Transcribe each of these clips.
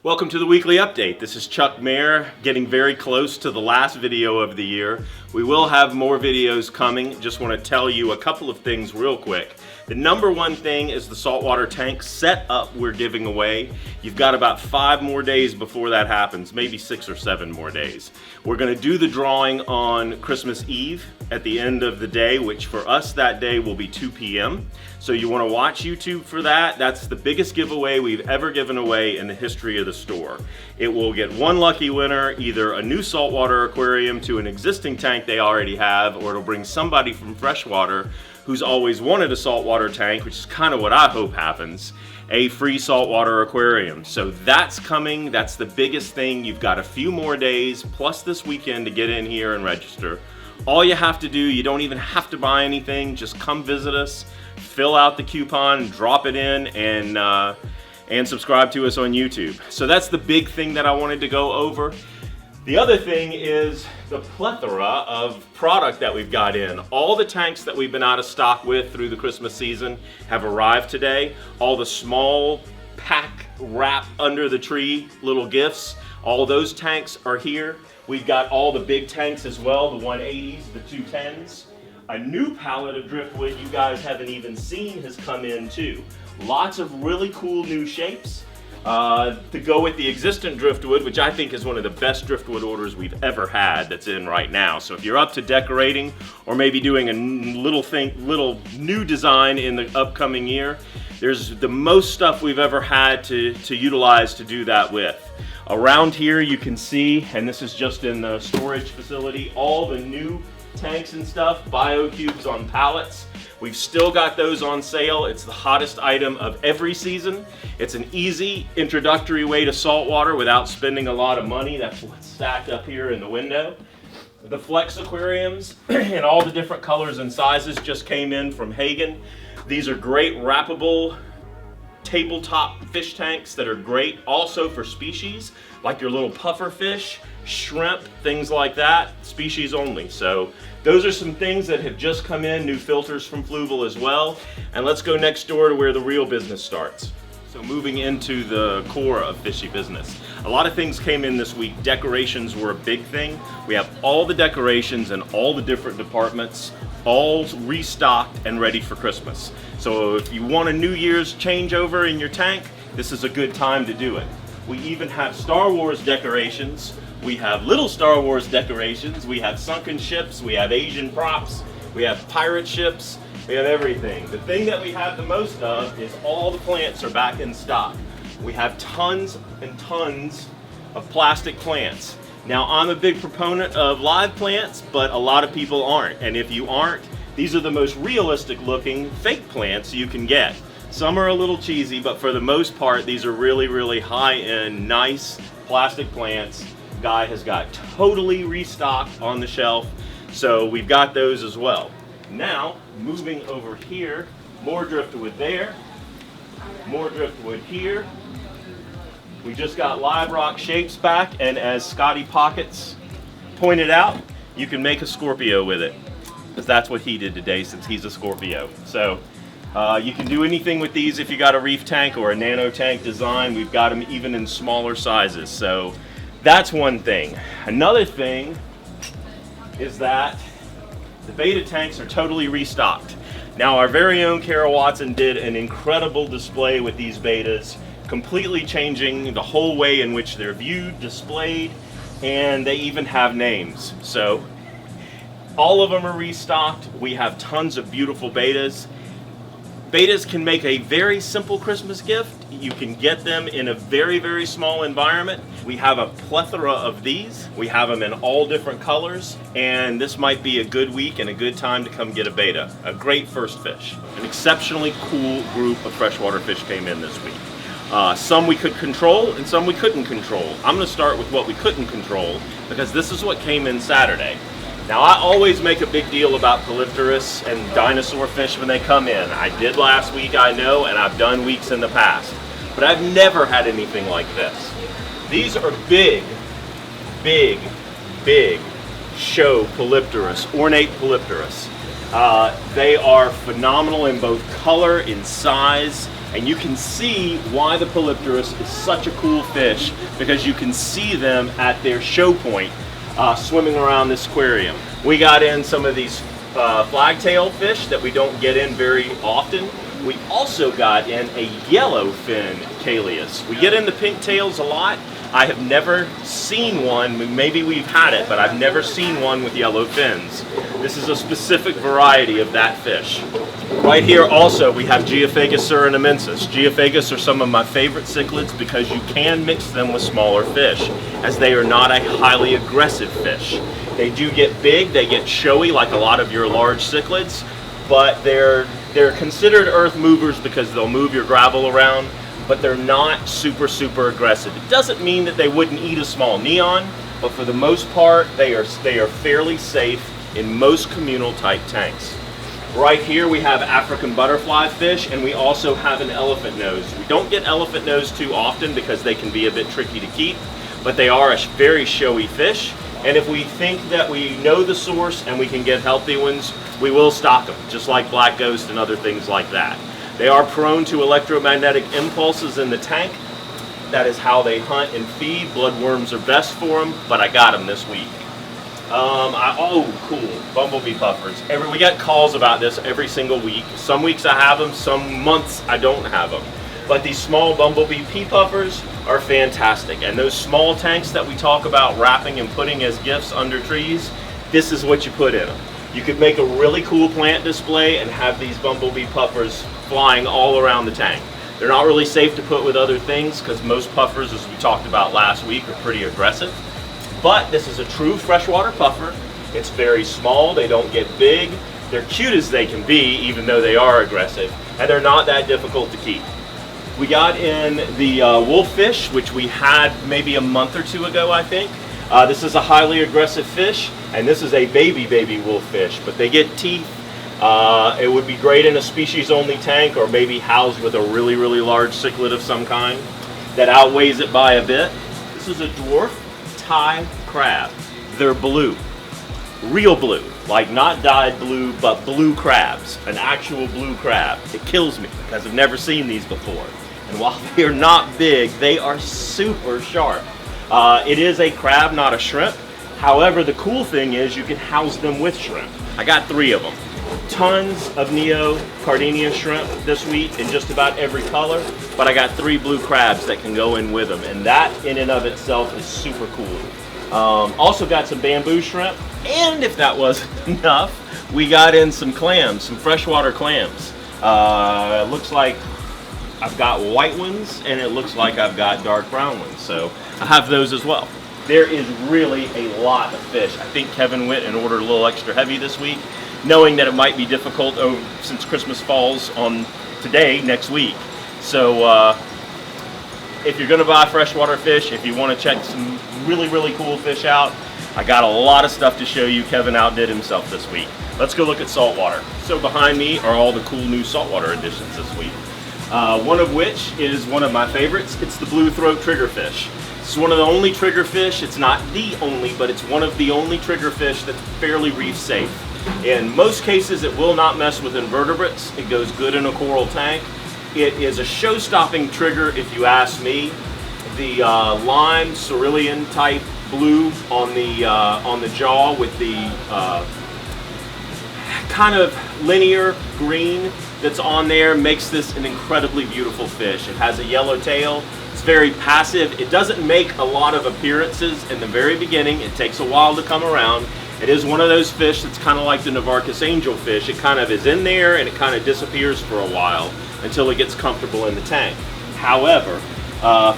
Welcome to the weekly update. This is Chuck Mayer, getting very close to the last video of the year. We will have more videos coming. Just want to tell you a couple of things real quick. The number one thing is the saltwater tank setup we're giving away. You've got about 5 more days before that happens, maybe 6 or 7 more days. We're going to do the drawing on Christmas Eve at the end of the day, which for us that day will be 2 p.m. So you want to watch YouTube for that. That's the biggest giveaway we've ever given away in the history of the store. It will get one lucky winner, either a new saltwater aquarium to an existing tank they already have, or it'll bring somebody from freshwater who's always wanted a saltwater tank, which is kind of what I hope happens, a free saltwater aquarium. So that's coming. That's the biggest thing. You've got a few more days plus this weekend to get in here and register. All you have to do, you don't even have to buy anything, just come visit us, fill out the coupon, drop it in, and subscribe to us on YouTube. So that's the big thing that I wanted to go over. The other thing is the plethora of product that we've got in. All the tanks that we've been out of stock with through the Christmas season have arrived today. All the small pack wrap under the tree little gifts, all those tanks are here. We've got all the big tanks as well, the 180s, the 210s. A new pallet of driftwood you guys haven't even seen has come in too. Lots of really cool new shapes to go with the existing driftwood, which I think is one of the best driftwood orders we've ever had that's in right now. So if you're up to decorating or maybe doing a little new design in the upcoming year, there's the most stuff we've ever had to utilize to do that with. Around here you can see, and this is just in the storage facility, all the new tanks and stuff, BioCubes on pallets. We've still got those on sale. It's the hottest item of every season. It's an easy introductory way to saltwater without spending a lot of money. That's what's stacked up here in the window. The Flex aquariums in all the different colors and sizes just came in from Hagen. These are great wrappable tabletop fish tanks that are great also for species like your little puffer fish, shrimp, things like that, species only. So those are some things that have just come in, new filters from Fluval as well. And let's go next door to where the real business starts. So moving into the core of Fishy Business. A lot of things came in this week. Decorations were a big thing. We have all the decorations in all the different departments, all restocked and ready for Christmas. So if you want a New Year's changeover in your tank, this is a good time to do it. We even have Star Wars decorations. We have little Star Wars decorations. We have sunken ships. We have Asian props. We have pirate ships. We have everything. The thing that we have the most of is all the plants are back in stock. We have tons and tons of plastic plants. Now, I'm a big proponent of live plants, but a lot of people aren't. And if you aren't, these are the most realistic looking fake plants you can get. Some are a little cheesy, but for the most part, these are really, really high-end, nice plastic plants. Guy has got totally restocked on the shelf, so we've got those as well. Now, moving over here, more driftwood there, more driftwood here. We just got live rock shapes back, and as Scotty Pockets pointed out, you can make a Scorpio with it, because that's what he did today since he's a Scorpio. So you can do anything with these if you got a reef tank or a nano tank design. We've got them even in smaller sizes. So that's one thing. Another thing is that the beta tanks are totally restocked. Now, our very own Kara Watson did an incredible display with these betas, completely changing the whole way in which they're viewed, displayed, and they even have names. So all of them are restocked. We have tons of beautiful betas. Betas can make a very simple Christmas gift. You can get them in a very, very small environment. We have a plethora of these. We have them in all different colors, and this might be a good week and a good time to come get a beta. A great first fish. An exceptionally cool group of freshwater fish came in this week. Some we could control and some we couldn't control. I'm gonna start with what we couldn't control because this is what came in Saturday. Now, I always make a big deal about polypterus and dinosaur fish when they come in. I did last week, I know, and I've done weeks in the past. But I've never had anything like this. These are big, big, big show polypterus, ornate polypterus. They are phenomenal in both color, in size. And you can see why the Polypterus is such a cool fish, because you can see them at their show point swimming around this aquarium. We got in some of these flagtail fish that we don't get in very often. We also got in a yellowfin Calius. We get in the pink tails a lot. I have never seen one, maybe we've had it, but I've never seen one with yellow fins. This is a specific variety of that fish. Right here also we have Geophagus surinamensis. Geophagus are some of my favorite cichlids because you can mix them with smaller fish, as they are not a highly aggressive fish. They do get big, they get showy like a lot of your large cichlids, but they're considered earth movers because they'll move your gravel around, but they're not super aggressive. It doesn't mean that they wouldn't eat a small neon, but for the most part, they are fairly safe in most communal type tanks. Right here we have African butterfly fish, and we also have an elephant nose. We don't get elephant nose too often because they can be a bit tricky to keep, but they are a very showy fish. And if we think that we know the source and we can get healthy ones, we will stock them, just like black ghost and other things like that. They are prone to electromagnetic impulses in the tank. That is how they hunt and feed. Bloodworms are best for them, but I got them this week. Oh, cool, bumblebee puffers. We get calls about this every single week. Some weeks I have them, some months I don't have them. But these small bumblebee pea puffers are fantastic. And those small tanks that we talk about wrapping and putting as gifts under trees, this is what you put in them. You could make a really cool plant display and have these bumblebee puffers flying all around the tank. They're not really safe to put with other things because most puffers, as we talked about last week, are pretty aggressive. But this is a true freshwater puffer. It's very small, they don't get big. They're cute as they can be, even though they are aggressive, and they're not that difficult to keep. We got in the wolffish, which we had maybe a month or two ago, I think. This is a highly aggressive fish, and this is a baby wolffish, but they get teeth. It would be great in a species-only tank, or maybe housed with a really large cichlid of some kind that outweighs it by a bit. This is a dwarf Thai crab. They're blue, real blue, like not dyed blue, but blue crabs, an actual blue crab. It kills me because I've never seen these before. And while they are not big, they are super sharp. It is a crab, not a shrimp. However, the cool thing is you can house them with shrimp. I got 3 of them. Tons of Neocardinia shrimp this week in just about every color, but I got 3 blue crabs that can go in with them, and that in and of itself is super cool. Also got some bamboo shrimp, and if that wasn't enough, we got in some clams, some freshwater clams. Looks like I've got white ones, and it looks like I've got dark brown ones, so I have those as well. There is really a lot of fish. I think Kevin went and ordered a little extra heavy this week, knowing that it might be difficult since Christmas falls on today, next week. So if you're gonna buy freshwater fish, if you wanna check some really cool fish out, I got a lot of stuff to show you. Kevin outdid himself this week. Let's go look at saltwater. So behind me are all the cool new saltwater additions this week. One of which is one of my favorites. It's the blue throat triggerfish. It's one of the only triggerfish, it's not the only, but it's one of the only triggerfish that's fairly reef safe. In most cases, it will not mess with invertebrates. It goes good in a coral tank. It is a show-stopping trigger, if you ask me. The lime cerulean type blue on the jaw with the kind of linear green that's on there makes this an incredibly beautiful fish. It has a yellow tail. It's very passive. It doesn't make a lot of appearances in the very beginning. It takes a while to come around. It is one of those fish that's kind of like the Novarcus angelfish. It kind of is in there and it kind of disappears for a while until it gets comfortable in the tank. However,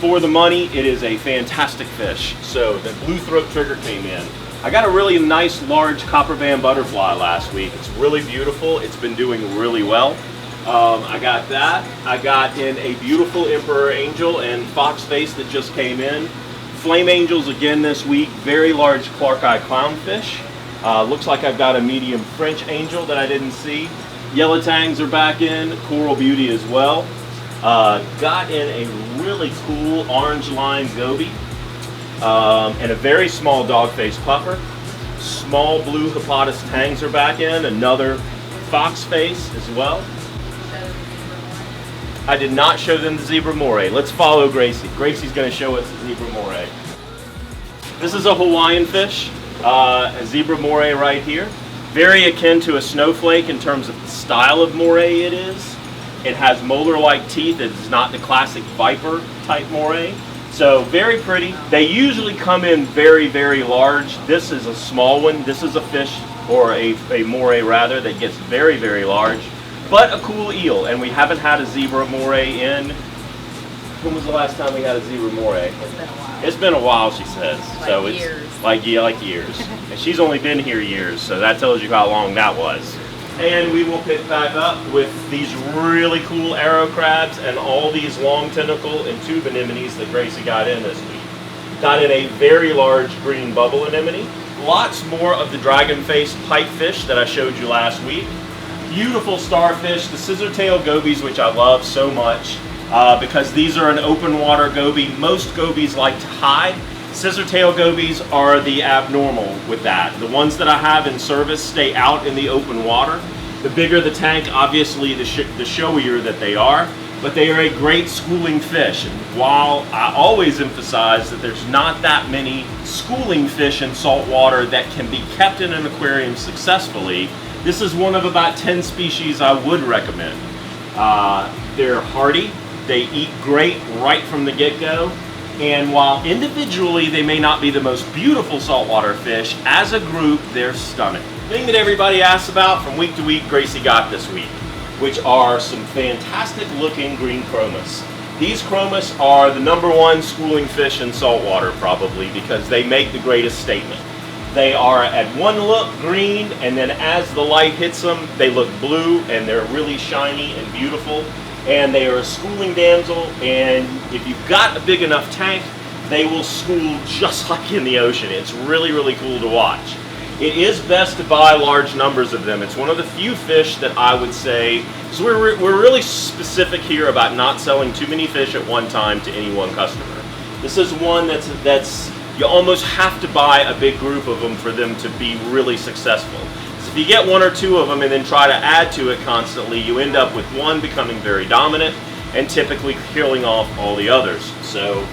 for the money, it is a fantastic fish. So the blue throat trigger came in. I got a really nice large copper band butterfly last week. It's really beautiful. It's been doing really well. I got that. I got in a beautiful emperor angel and fox face that just came in. Flame angels again this week. Very large clark eye clownfish. Looks like I've got a medium French angel that I didn't see. Yellow tangs are back in. Coral beauty as well. Got in a really cool orange line goby. And a very small dogface puffer. Small blue Hippopotas tangs are back in. Another fox face as well. I did not show them the zebra moray. Let's follow Gracie. Gracie's going to show us the zebra moray. This is a Hawaiian fish, a zebra moray right here. Very akin to a snowflake in terms of the style of moray it is. It has molar-like teeth. It's not the classic viper type moray. So very pretty. They usually come in very, very large. This is a small one. This is a fish, or a moray rather, that gets very, very large. But a cool eel, and we haven't had a zebra moray in, when was the last time we had a zebra moray? It's been a while. It's been a while, she says. Like so years. It's like years. And she's only been here years, so that tells you how long that was. And we will pick back up with these really cool arrow crabs and all these long tentacle and tube anemones that Gracie got in this week. Got in a very large green bubble anemone. Lots more of the dragon-faced pipefish that I showed you last week. Beautiful starfish, the scissor-tail gobies, which I love so much because these are an open water goby. Most gobies like to hide. Scissor-tail gobies are the abnormal with that. The ones that I have in service stay out in the open water. The bigger the tank, obviously the showier that they are, but they are a great schooling fish. And while I always emphasize that there's not that many schooling fish in salt water that can be kept in an aquarium successfully, this is one of about 10 species I would recommend. They're hardy, they eat great right from the get-go, and while individually they may not be the most beautiful saltwater fish, as a group they're stunning. The thing that everybody asks about from week to week, Gracie got this week, which are some fantastic looking green chromis. These chromis are the #1 schooling fish in saltwater probably because they make the greatest statement. They are at one look green, and then as the light hits them, they look blue, and they're really shiny and beautiful. And they are a schooling damsel, and if you've got a big enough tank, they will school just like in the ocean. It's really, really cool to watch. It is best to buy large numbers of them. It's one of the few fish that I would say, so we're really specific here about not selling too many fish at one time to any one customer. This is one that's you almost have to buy a big group of them for them to be really successful. So if you get 1 or 2 of them and then try to add to it constantly, you end up with one becoming very dominant and typically killing off all the others. So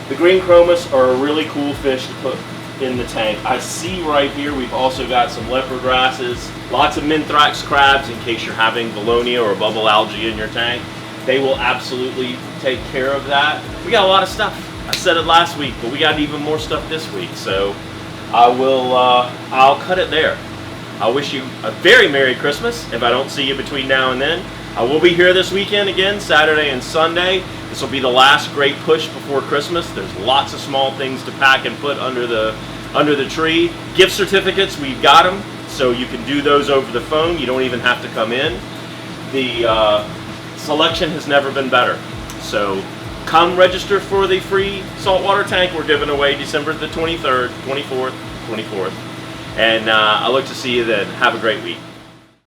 the green chromis are a really cool fish to put in the tank. I see right here we've also got some leopard wrasses, lots of minthrax crabs in case you're having Belonia or bubble algae in your tank. They will absolutely take care of that. We got a lot of stuff. I said it last week, but we got even more stuff this week, so I'll cut it there. I wish you a very Merry Christmas if I don't see you between now and then. I will be here this weekend again, Saturday and Sunday. This will be the last great push before Christmas. There's lots of small things to pack and put under the tree. Gift certificates, we've got them, so you can do those over the phone. You don't even have to come in. The selection has never been better. So come register for the free saltwater tank we're giving away December the 23rd, 24th. And I look to see you then. Have a great week.